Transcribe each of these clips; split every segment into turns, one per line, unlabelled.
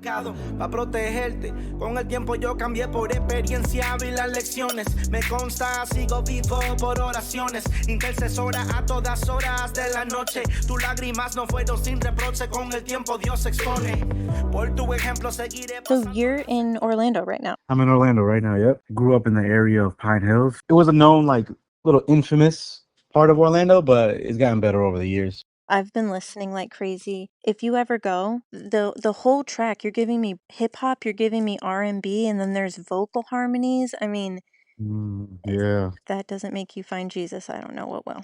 para protegerte. Con el tiempo yo cambié por experiencia y las lecciones. Me consta, sigo vivo por oraciones. Intercesora a todas horas de la noche. Tus lágrimas no fueron sin reproche. Con el tiempo Dios se expone. Por tu ejemplo seguiré.
So you're in Orlando right now?
I'm in Orlando right now, yep. Grew up in the area of Pine Hills. It was a known, like, little infamous part of Orlando, but it's gotten better over the years.
I've been listening like crazy. If you ever go, the whole track, you're giving me hip hop, you're giving me R&B, and then there's vocal harmonies. I mean,
Yeah.
if that doesn't make you find Jesus, I don't know what will.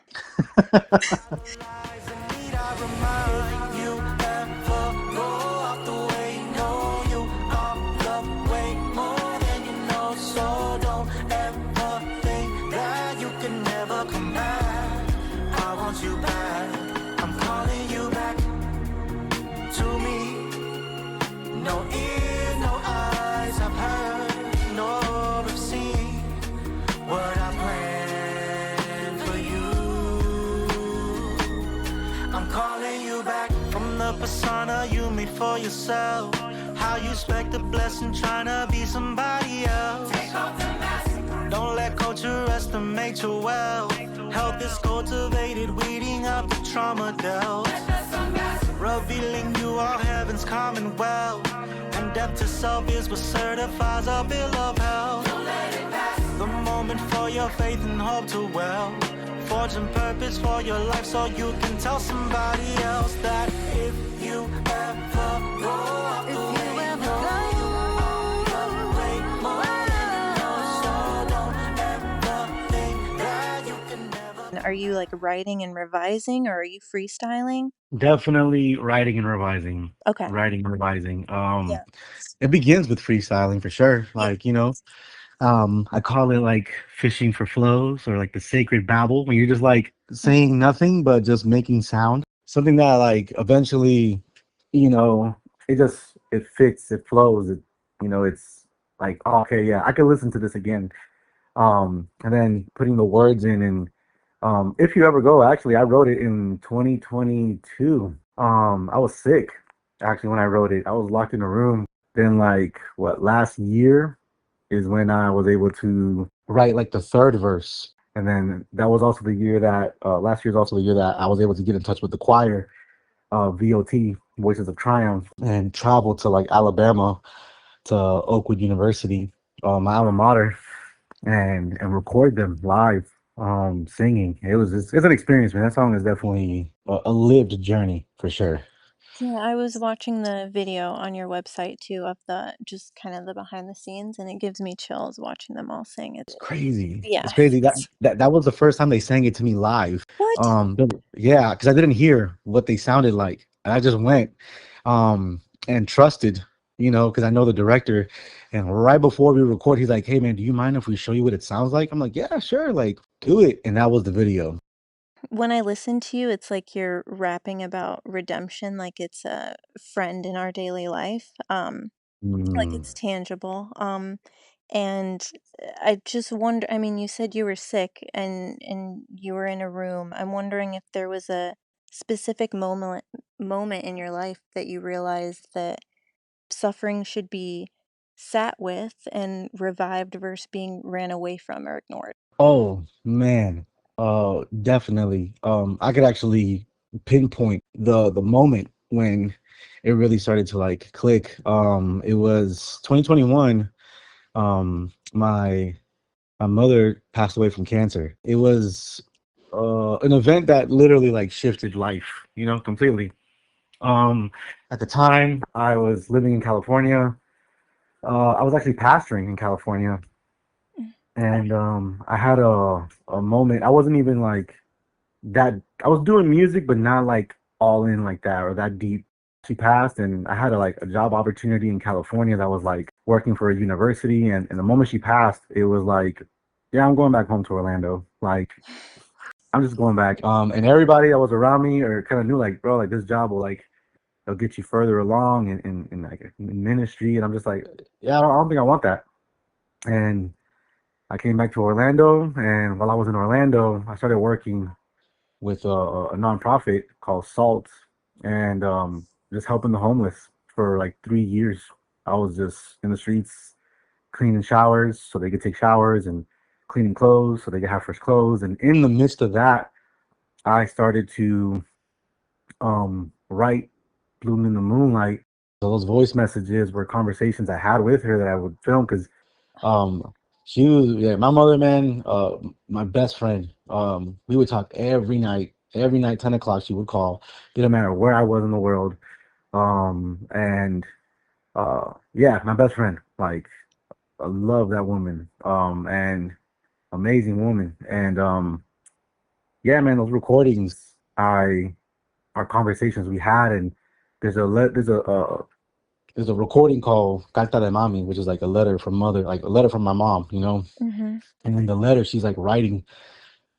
Persona you made for yourself. How you expect a blessing trying to be somebody else. Take off the mask. Don't let culture estimate your wealth. Health is cultivated, weeding up the trauma dealt. Revealing you all heaven's commonwealth. And death to self is what certifies a bill of health. Don't let it pass. The moment for your faith and hope to well. Forging purpose for your life so you can tell somebody else that if you ever go off the way,
Are you like writing and revising, or are you freestyling?
Definitely writing and revising.
Okay.
Writing and revising.
Yeah.
It begins with freestyling for sure.
Yeah.
Like, I call it like fishing for flows or like the sacred babble when you're just like saying nothing but just making sound. Something that like eventually, it fits, it flows, it's like, oh, okay, yeah, I can listen to this again. And then putting the words in and if you ever go, actually, I wrote it in 2022. I was sick actually when I wrote it. I was locked in a room. Then like last year is when I was able to write like the third verse. And then that was also the year that last year is also the year that I was able to get in touch with the choir, VOT, Voices of Triumph, and travel to like Alabama to Oakwood University, my alma mater, and record them live, singing. It's an experience, man. That song is definitely a lived journey for sure.
Yeah, I was watching the video on your website too of the just kind of the behind the scenes, and it gives me chills watching them all sing.
It's crazy.
Yeah.
It's crazy. That was the first time they sang it to me live.
What?
Yeah, because I didn't hear what they sounded like. And I just went and trusted, because I know the director. And right before we record, he's like, "Hey man, do you mind if we show you what it sounds like?" I'm like, "Yeah, sure, like do it." And that was the video.
When I listen to you, it's like you're rapping about redemption, like it's a friend in our daily life. Like it's tangible. And I just wonder, I mean, you said you were sick and you were in a room. I'm wondering if there was a specific moment in your life that you realized that suffering should be sat with and revived versus being ran away from or ignored.
Oh man, definitely. I could actually pinpoint the moment when it really started to like click. It was 2021. My mother passed away from cancer. It was an event that literally like shifted life, completely. At the time, I was living in California. I was actually pastoring in California. And I had a moment. I wasn't even like that. I was doing music, but not like all in like that or that deep. She passed, and I had a job opportunity in California that was like working for a university. And the moment she passed, it was like, yeah, I'm going back home to Orlando. Like, I'm just going back. And everybody that was around me or kind of knew like, bro, like this job will like it'll get you further along in like in ministry. And I'm just like, yeah, I don't think I want that. And I came back to Orlando, and while I was in Orlando, I started working with a nonprofit called SALT, and just helping the homeless for like 3 years. I was just in the streets cleaning showers so they could take showers and cleaning clothes so they could have fresh clothes. And in the midst of that, I started to write Bloom in the Moonlight. So those voice messages were conversations I had with her that I would film because um, she was, yeah, my mother, man, my best friend. We would talk every night. Every night, 10 o'clock, she would call. Didn't matter where I was in the world. And yeah, my best friend. Like, I love that woman. And amazing woman. And yeah, man, those recordings, our conversations we had, and there's a recording called Carta de Mami, which is like a letter from mother, like a letter from my mom, you know.
Mm-hmm.
And in the letter, she's like writing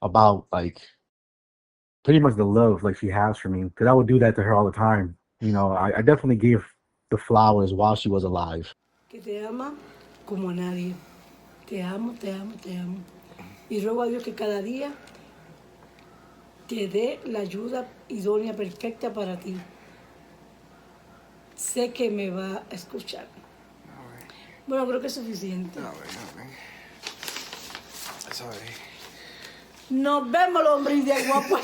about like pretty much the love like she has for me, because I would do that to her all the time. You know, I definitely gave the flowers while she was alive.
Que te ama como a nadie. Te amo, te amo, te amo. Y ruego a Dios que cada día te dé la ayuda idónea perfecta para ti. Sé que me va a escuchar. Bueno, creo que es suficiente. Nos vemos, hombre de guapa.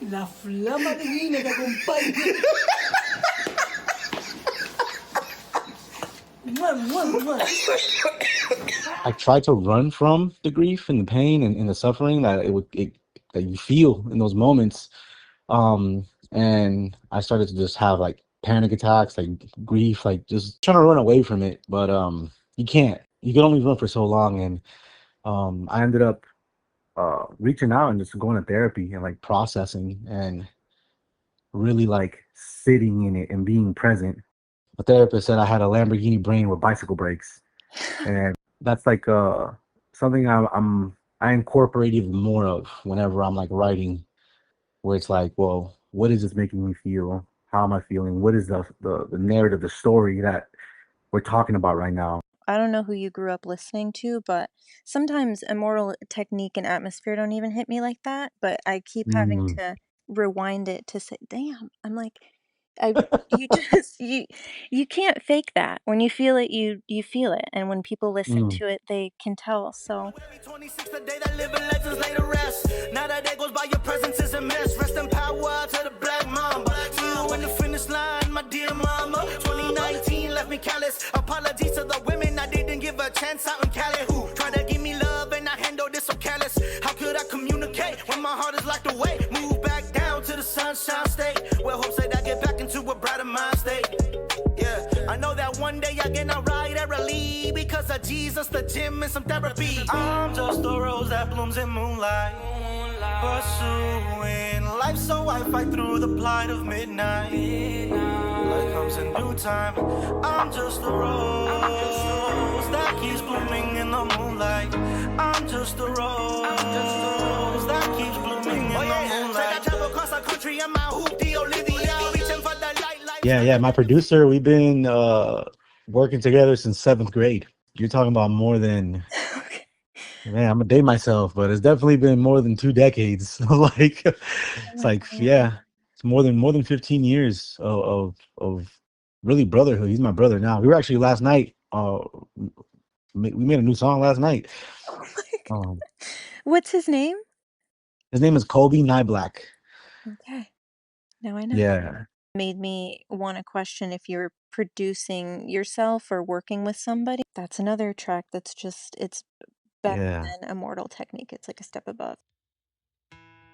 La flama divina te acompaña.
I tried to run from the grief and the pain and the suffering that that you feel in those moments. And I started to just have like panic attacks, like grief, like just trying to run away from it. But you can't. You can only run for so long. And I ended up reaching out and just going to therapy and like processing and really like sitting in it and being present. A therapist said I had a Lamborghini brain with bicycle brakes, and that's like something I incorporate even more of whenever I'm like writing, where it's like, well, what is this making me feel? How am I feeling? What is the narrative, the story that we're talking about right now?
I don't know who you grew up listening to, but sometimes immortal technique and atmosphere don't even hit me like that. But I keep having
Mm,
to rewind it to say, damn, I'm like, you just you can't fake that. When you feel it, you feel it, and when people listen
mm.
to it, they can tell. So
26, the day that living legends lay to rest. Now that day goes by, your presence is a mess. Rest in power to the black mamba. See you in the finish line, my dear mama. 2019 left me callous. Apologies to the women I didn't give a chance out in Cali, who tried to give me love and I handled it so careless. How could I communicate when my heart is locked away? Move back down to the sunshine state, where hope said I get back into a brighter mind state. Yeah, I know that one day I get right early because of Jesus, the gym, and some therapy. I'm just a rose that blooms in moonlight, pursuing life, so I fight through the plight of midnight. Light comes in due time. I'm just a rose that keeps blooming in the moonlight. I'm just a rose that keeps blooming in the moonlight. Said I travel across the country and my hoopty Olivia, reaching for the light.
Yeah, my producer, we've been working together since 7th grade. You're talking about more than, man, I'm gonna date myself, but it's definitely been more than 2 decades. Like, it's like, yeah, it's more than 15 years of really brotherhood. He's my brother now. We were actually last night. We made a new song last night.
Oh my God.
Um,
What's his name?
his name is Kobe Nyblack.
Okay, now I know.
Yeah.
Made me want to question if you're producing yourself or working with somebody. That's another track that's just, it's better
Yeah.
than Immortal Technique. It's like a step above.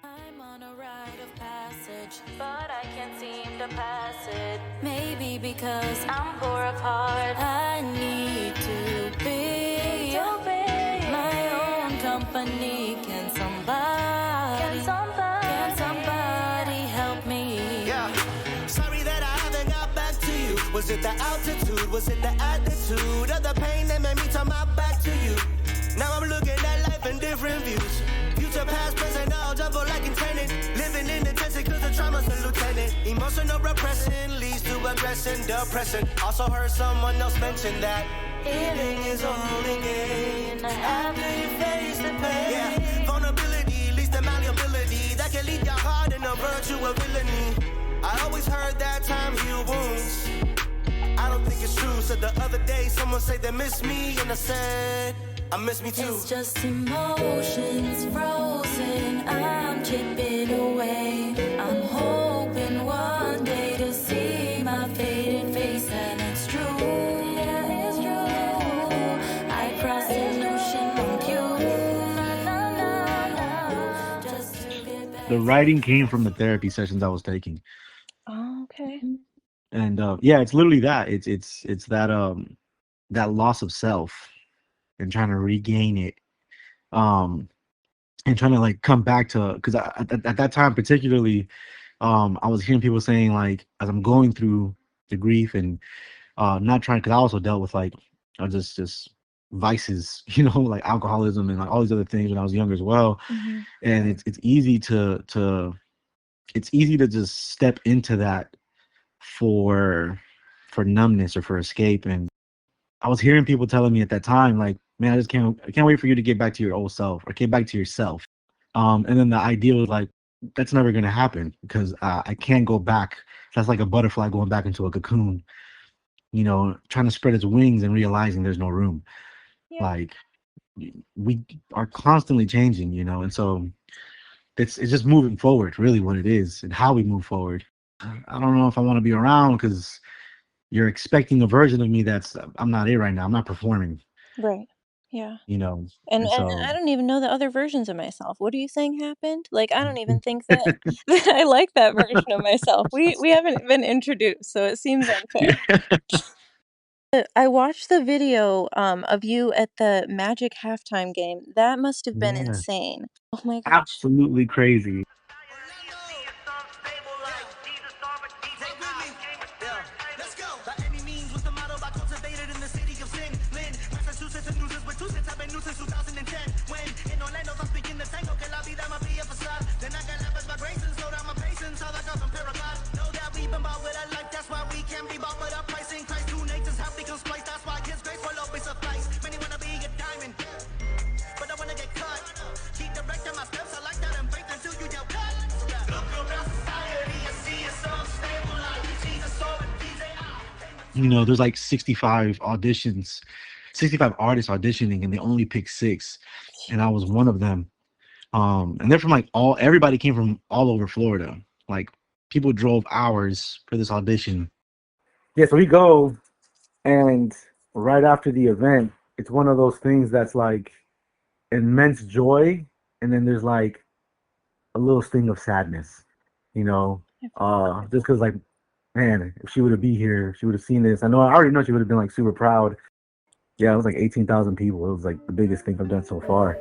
I'm on a rite of passage, but I can't seem to pass it. Maybe because I'm poor of heart. I need to be my own company. Can somebody help me?
Yeah. Sorry that I haven't got back to you. Was it the altitude? Was it the attitude? Or the pain that made me turn my back to you? Now I'm looking at life in different views. Future, past, present, all jumble like intended. Living in the tension cause the trauma's a lieutenant. Emotional repression leads to aggression, depression. Also heard someone else mention that healing is only gain after you face the pain. Yeah, vulnerability leads to malleability that can lead your heart in a virtue of villainy. I always heard that time heal wounds. I don't think it's true. Said the other day, someone said they miss me, and I said, I miss me too.
It's just emotions frozen. I'm chipping away. I'm hoping one day to see my faded face, and it's true. Yeah, it's true. I crossed an ocean on cue. Just to get back.
The writing came from the therapy sessions I was taking.
Oh, okay.
And yeah, it's literally that. It's that that loss of self and trying to regain it. And trying to like come back to, because at that time particularly, I was hearing people saying, like, as I'm going through the grief and not trying, because I also dealt with like just vices, you know, like alcoholism and like all these other things when I was younger as well.
Mm-hmm.
And it's easy to it's easy to just step into that for numbness or for escape. And I was hearing people telling me at that time, like, man, I can't wait for you to get back to your old self or get back to yourself. And then the idea was like, that's never going to happen because I can't go back. That's like a butterfly going back into a cocoon, you know, trying to spread its wings and realizing there's no room.
Yeah.
Like, we are constantly changing, you know, and so it's just moving forward, really, what it is and how we move forward. I don't know if I want to be around because you're expecting a version of me that's I'm not it right now. I'm not performing,
Right. Yeah.
you know,
And
and so
I don't even know the other versions of myself. What are you saying happened? Like, I don't even think that that I like that version of myself. We haven't been introduced, so it seems unfair. I watched the video of you at the Magic halftime game. That must have been
yeah,
insane. Oh my gosh.
absolutely crazy. You know, there's like 65 auditions, 65 artists auditioning, and they only pick 6, and I was one of them. And they're from like everybody came from all over Florida. Like people drove hours for this audition. Yeah, so we go, and right after the event, it's one of those things that's like immense joy, and then there's like a little sting of sadness, you know, just because like, man, if she would have been here, she would have seen this. I already know she would have been like super proud. Yeah, it was like 18,000 people. It was like the biggest thing I've done so far.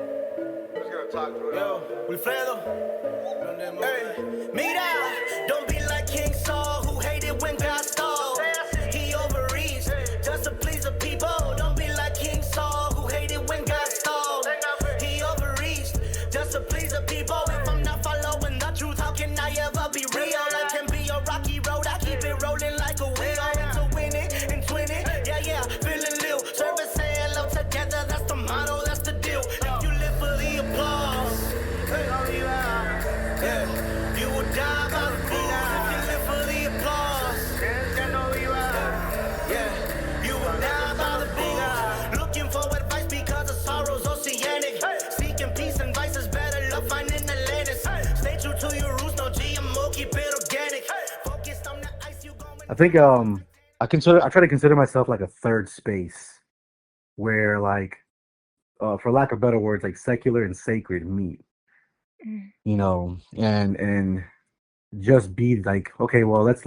Yo, Wilfredo. Hey, mira, don't be like King Saul who hated when God stole. He overreached just to please the people. Don't be like King Saul who hated when God stole. He overreached just to please the people. If I'm not following the truth, how can I ever be real? It can be a rocky road. I keep it rolling like a wheel. Into winning and twinning. Yeah, feeling real. Service and love together. That's the motto. That's the deal. If you live for the applause, yeah, you will die by the fools if you live for the applause. Yeah, you will die by the fools. Looking for advice because the sorrow's oceanic. Seeking peace and vice is better. Love finding Atlantis. Stay true to your roots, no GMO, keep it organic. Focused on the ice you going.
I think I try to consider myself like a third space where like for lack of better words, like secular and sacred meet,
Mm.
you know, and just be like, okay, well, let's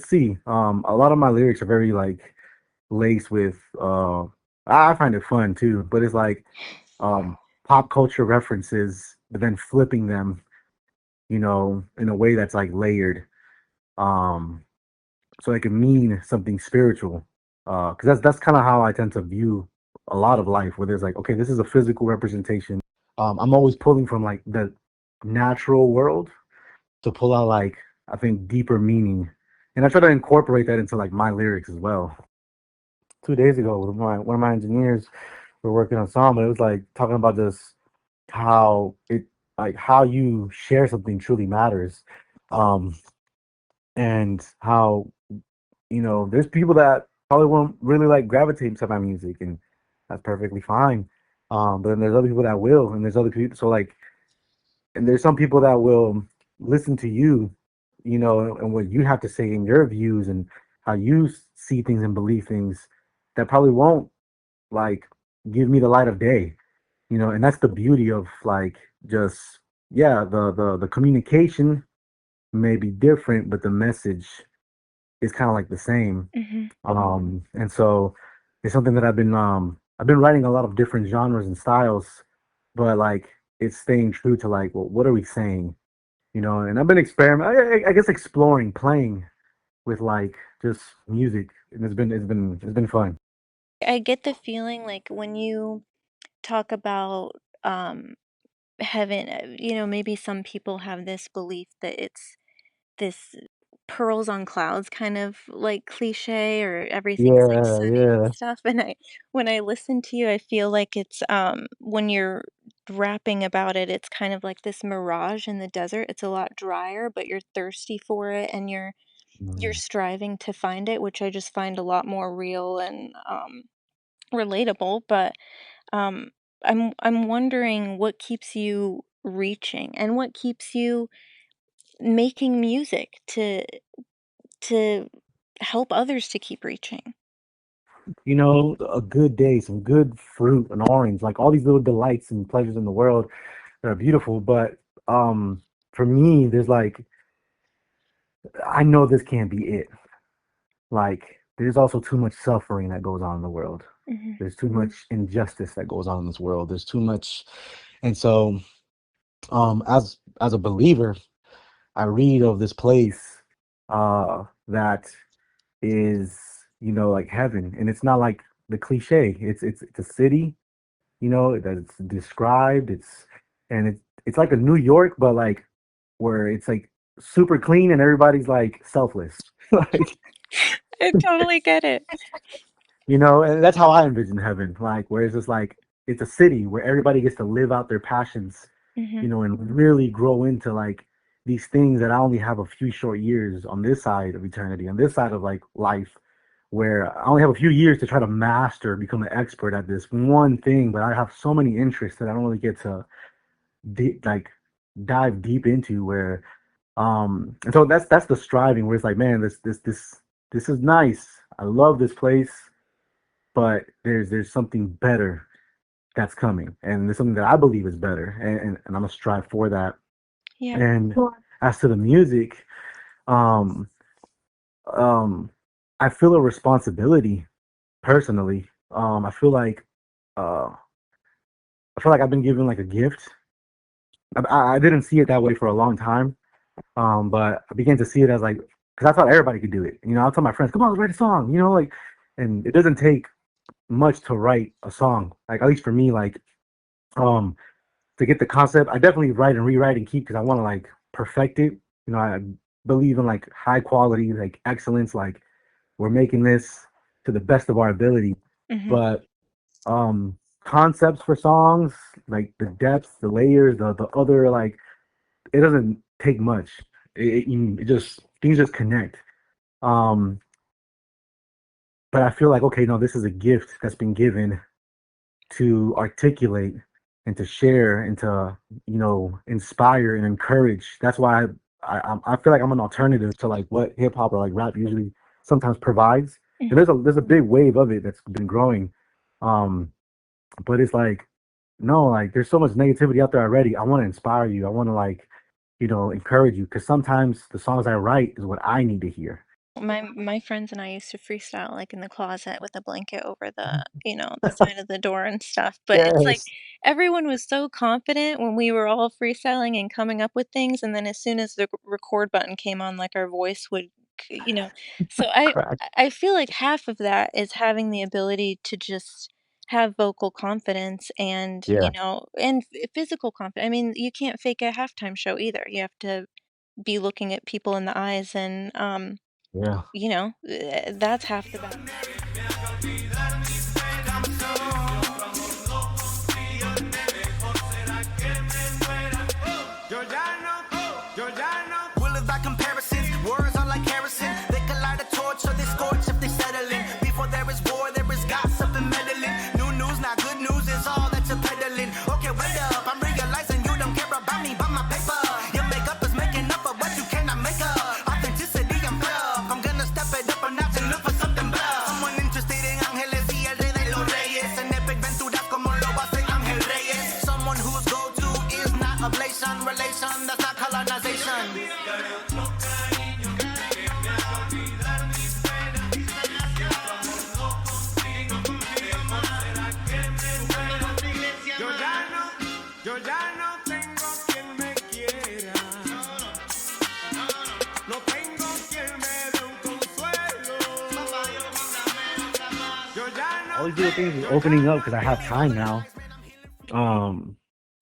see. A lot of my lyrics are very like laced with I find it fun too, but it's like pop culture references, but then flipping them, you know, in a way that's like layered. Um so it can mean something spiritual. Because that's kind of how I tend to view a lot of life, where there's like, okay, this is a physical representation. I'm always pulling from like the natural world to pull out like I think deeper meaning, and I try to incorporate that into like my lyrics as well. 2 days ago, one of my engineers were working on a song, but it was like talking about just how it like how you share something truly matters. Um, and how, there's people that probably won't really like gravitate to my music, and that's perfectly fine. But then there's other people that will, and there's other people. So like, and there's some people that will listen to you, and what you have to say in your views and how you see things and believe things that probably won't like give me the light of day, and that's the beauty of like just yeah, the communication may be different, but the message is kind of like the same.
Hmm.
And so it's something that I've been writing a lot of different genres and styles, but like it's staying true to like, well, what are we saying? And I've been I guess exploring, playing with like just music, and it's been fun.
I get the feeling like when you talk about um heaven, maybe some people have this belief that it's this pearls on clouds kind of like cliche, or everything's like
Yeah,
sunny and
yeah.
stuff. And when I listen to you, I feel like it's when you're rapping about it, it's kind of like this mirage in the desert. It's a lot drier, but you're thirsty for it, and you're
Mm.
striving to find it, which I just find a lot more real and relatable. But um I'm wondering what keeps you reaching, and what keeps you making music to help others to keep reaching.
A good day, some good fruit, an orange, like all these little delights and pleasures in the world that are beautiful. But um, for me, there's like, I know this can't be it. Like, there's also too much suffering that goes on in the world.
Mhm.
There's too much injustice that goes on in this world. There's too much, and so as a believer, I read of this place that is, like heaven, and it's not like the cliche. It's a city, that's described. It's like a New York, but like where it's like super clean and everybody's like selfless. Like,
I totally get it.
and that's how I envision heaven, like where it's just like it's a city where everybody gets to live out their passions,
Mhm.
and really grow into like these things that I only have a few short years on this side of eternity, on this side of like life, where I only have a few years to try to master, become an expert at this one thing, but I have so many interests that I don't really get to like dive deep into where and so that's the striving where it's like, man, this is nice. I love this place, but there's something better that's coming, and there's something that I believe is better, and I'm gonna strive for that.
Yeah.
And as to the music, um, um, I feel a responsibility personally. Uh, I feel like I've been given like a gift. I didn't see it that way for a long time, but I began to see it as like, because I thought everybody could do it. I'll tell my friends, "Come on, let's write a song." Like, and it doesn't take much to write a song. Like at least for me, like um, to get the concept, I definitely write and rewrite and keep because I want to like perfect it. I believe in like high quality, like excellence. Like we're making this to the best of our ability,
Mhm.
but um concepts for songs, like the depth, the layers, the other, like it doesn't take much. It just, things just connect. um but I feel like, okay, no, this is a gift that's been given to articulate and to share and to, inspire and encourage. That's why I feel like I'm an alternative to like what hip hop or like rap usually sometimes provides. And
Mhm.
there's a big wave of it that's been growing. um but it's like, no, like there's so much negativity out there already. I want to inspire you. I want to like, encourage you, because sometimes the songs I write is what I need to hear.
My friends and I used to freestyle like in the closet with a blanket over the side of the door and stuff. But it's like
Yes.
everyone was so confident when we were all freestyling and coming up with things, and then as soon as the record button came on, like our voice would, so
Crack.
I feel like half of that is having the ability to just have vocal confidence and,
Yeah.
physical confidence. I mean, you can't fake a halftime show either. You have to be looking at people in the eyes, and
Yeah.
that's half the battle.
Will it by comparisons? Words are like step it up a notch and look for something better. Someone interested in ángeles y el rey de los reyes. En epic venturas como lo hace Ángel Reyes. Someone whose go-to is not ablation, relation, that's not colonization.
Yo ya no tengo quien me quiera. No tengo quien me dé un consuelo. Yo ya no.
All these little things is opening up because I have time now.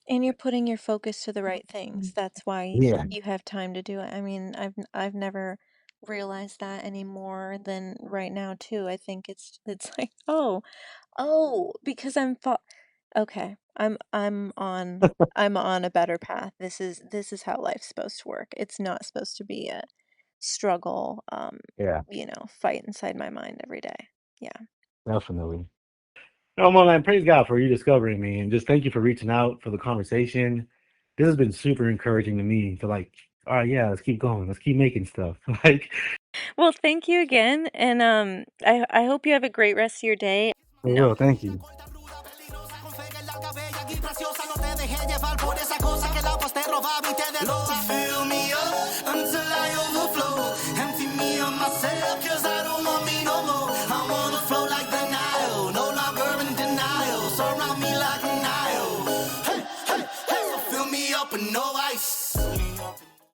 And you're putting your focus to the right things. That's why
Yeah,
you have time to do it. I mean, I've never realized that any more than right now too. I think it's like, oh, because okay. I'm on a better path. This is how life's supposed to work. It's not supposed to be a struggle,
yeah,
fight inside my mind every day. Yeah.
definitely. No, man, praise God for you discovering me, and just thank you for reaching out for the conversation. This has been super encouraging to me to like, all right, yeah, let's keep going, let's keep making stuff. Like,
Well, thank you again, and I hope you have a great rest of your day.
for
No.
real, thank you.
Feel me up, I'm